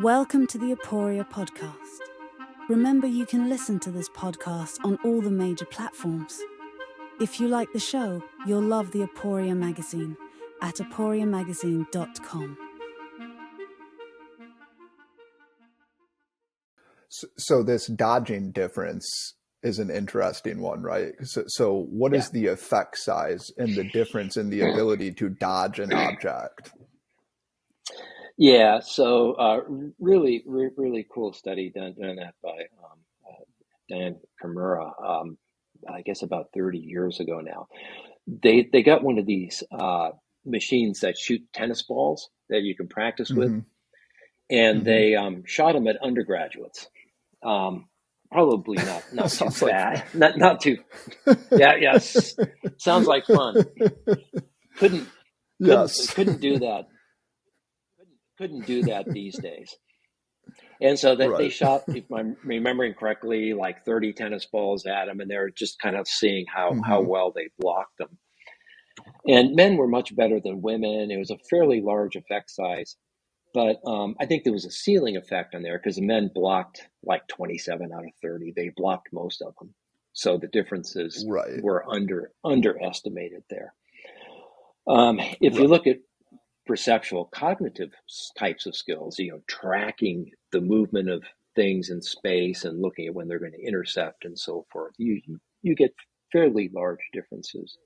Welcome to the Aporia podcast. Remember, you can listen to this podcast on all the major platforms. If you like the show, you'll love the Aporia magazine at aporiamagazine.com. So this dodging difference is an interesting one, right? So what is the effect size and the difference in the ability to dodge an object? Yeah, so really cool study done that by Dan Kimura, I guess about 30 years ago now. They got one of these machines that shoot tennis balls that you can practice with, and they shot them at undergraduates. Probably not too bad. Not too. Yeah. Sounds like fun. Couldn't do that. Couldn't do that these days. And so that they shot, if I'm remembering correctly, like 30 tennis balls at them, and they're just kind of seeing how well they blocked them. And men were much better than women. It was a fairly large effect size. But I think there was a ceiling effect on there because the men blocked like 27 out of 30. They blocked most of them. So the differences were underestimated there. If you look at perceptual cognitive types of skills, tracking the movement of things in space and looking at when they're going to intercept and so forth, you get fairly large differences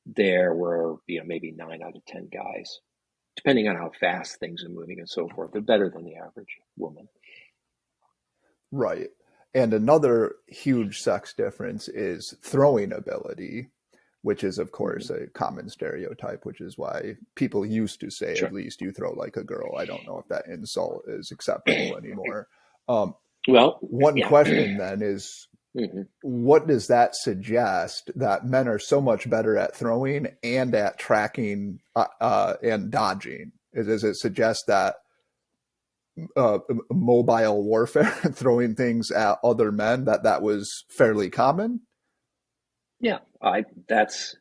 there where maybe 9 out of 10 guys, depending on how fast things are moving and so forth, they're better than the average woman. Right. And another huge sex difference is throwing ability, which is, of course, a common stereotype, which is why people used to say, at least, you throw like a girl. I don't know if that insult is acceptable anymore. One question then is, what does that suggest that men are so much better at throwing and at tracking and dodging? Does it suggest that mobile warfare, throwing things at other men, that was fairly common? Yeah, that's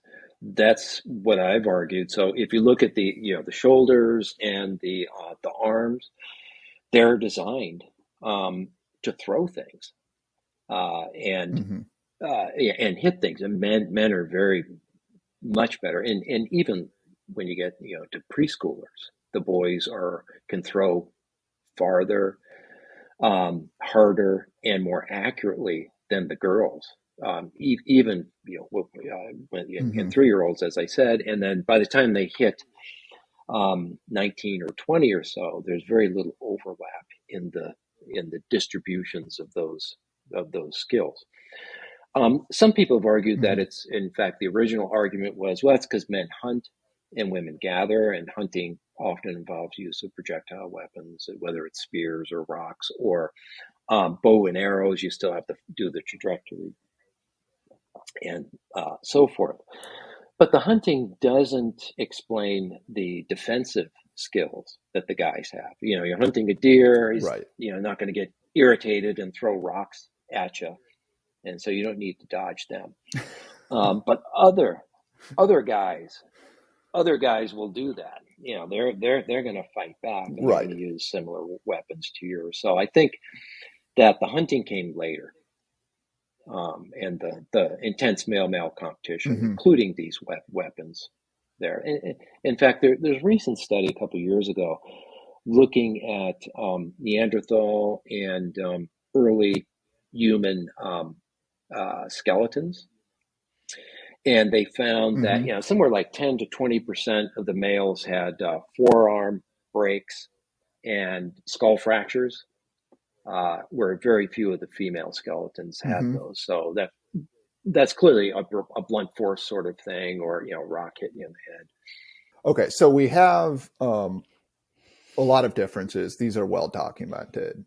what I've argued. So if you look at the shoulders and the arms, they're designed to throw things and hit things. And men are very much better. And even when you get to preschoolers, the boys can throw farther, harder, and more accurately than the girls. Even in 3-year-olds, as I said, and then by the time they hit 19 or 20 or so, there's very little overlap in the distributions of those skills. Some people have argued that it's, in fact, the original argument was, well, it's because men hunt and women gather, and hunting often involves use of projectile weapons, whether it's spears or rocks or bow and arrows. You still have to do the trajectory and so forth. But the hunting doesn't explain the defensive skills that the guys have. You're hunting a deer, he's not going to get irritated and throw rocks at you, and so you don't need to dodge them. But other guys will do that. They're going to fight back and they're going to use similar weapons to yours. So I think that the hunting came later. And the intense male competition, including these weapons there. In fact, there's a recent study a couple of years ago looking at Neanderthal and early human skeletons. And they found that somewhere like 10 to 20% of the males had forearm breaks and skull fractures. Where very few of the female skeletons had those. So that's clearly a blunt force sort of thing, or rock hitting you in the head. Okay, so we have a lot of differences. These are well documented,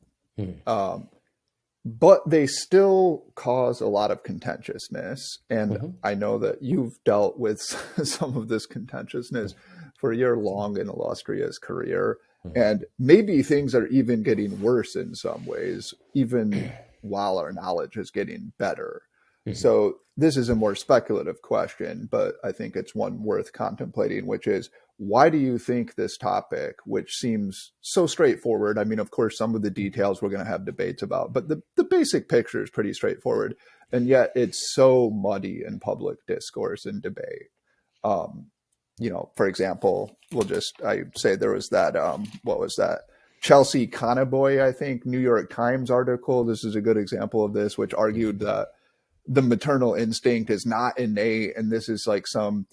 but they still cause a lot of contentiousness. And I know that you've dealt with some of this contentiousness for your long and illustrious career. And maybe things are even getting worse in some ways, even while our knowledge is getting better. So this is a more speculative question, but I think it's one worth contemplating, which is, why do you think this topic, which seems so straightforward? I mean, of course, some of the details we're going to have debates about, but the basic picture is pretty straightforward. And yet it's so muddy in public discourse and debate. Um, for example, I say there was that, what was that? Chelsea Conaboy, I think, New York Times article. This is a good example of this, which argued that the maternal instinct is not innate, and this is like some,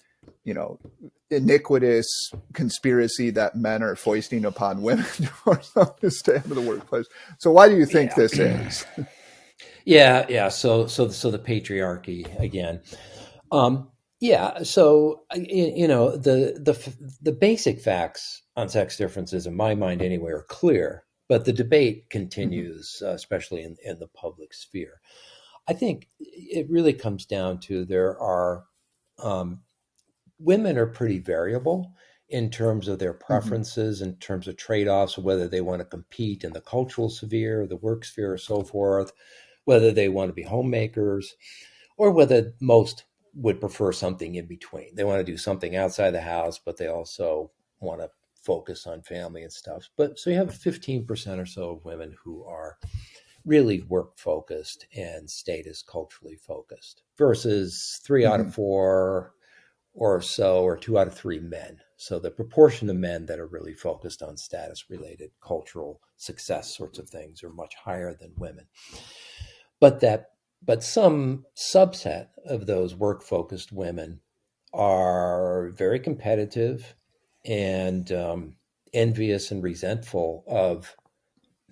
iniquitous conspiracy that men are foisting upon women or something to stay out of the workplace. So why do you think this is? Yeah. So the patriarchy again. So the basic facts on sex differences, in my mind anyway, are clear, but the debate continues, especially in the public sphere. I think it really comes down to women are pretty variable in terms of their preferences, in terms of trade-offs, whether they want to compete in the cultural sphere, the work sphere, or so forth, whether they want to be homemakers, or whether most would prefer something in between. They want to do something outside the house, but they also want to focus on family and stuff. But so you have 15% or so of women who are really work focused and status culturally focused versus 3 out of 4 or so, or 2 out of 3 men. So the proportion of men that are really focused on status related cultural success sorts of things are much higher than women. But some subset of those work focused women are very competitive and envious and resentful of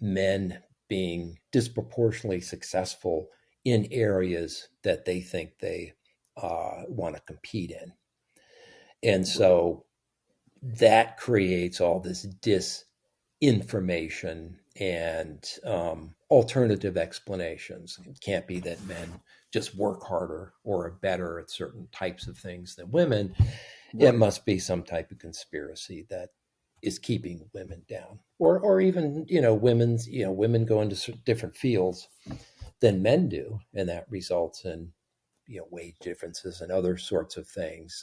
men being disproportionately successful in areas that they think they want to compete in. And so that creates all this disinformation and alternative explanations. It can't be that men just work harder or are better at certain types of things than women. Right. It must be some type of conspiracy that is keeping women down, or even women go into different fields than men do, and that results in wage differences and other sorts of things.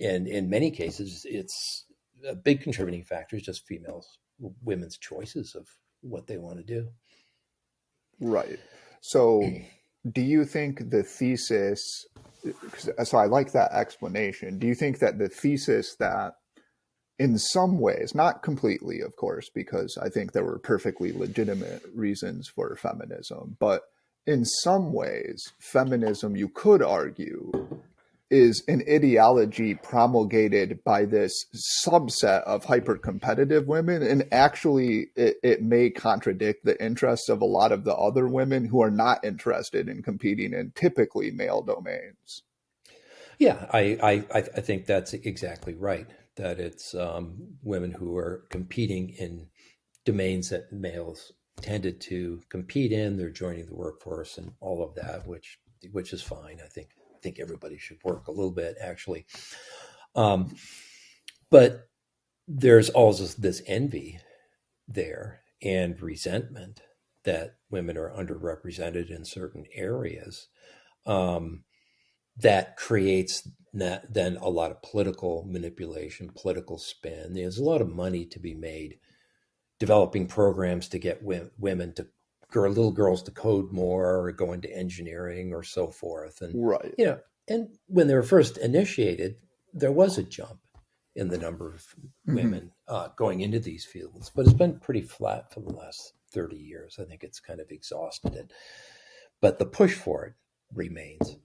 And in many cases, it's a big contributing factor is just women's choices of what they want to do. Right. So do you think the thesis, so I like that explanation. Do you think that the thesis that in some ways, not completely, of course, because I think there were perfectly legitimate reasons for feminism, but in some ways, feminism, you could argue, is an ideology promulgated by this subset of hyper-competitive women, and actually it may contradict the interests of a lot of the other women who are not interested in competing in typically male domains. Yeah, I think that's exactly right, that it's women who are competing in domains that males tended to compete in. They're joining the workforce and all of that, which is fine. I think everybody should work a little bit, actually. But there's also this envy there and resentment that women are underrepresented in certain areas. That creates then a lot of political manipulation, political spin. There's a lot of money to be made developing programs to get women to little girls to code more or go into engineering or so forth. And right. And when they were first initiated, there was a jump in the number of women going into these fields, but it's been pretty flat for the last 30 years. I think it's kind of exhausted it, but the push for it remains.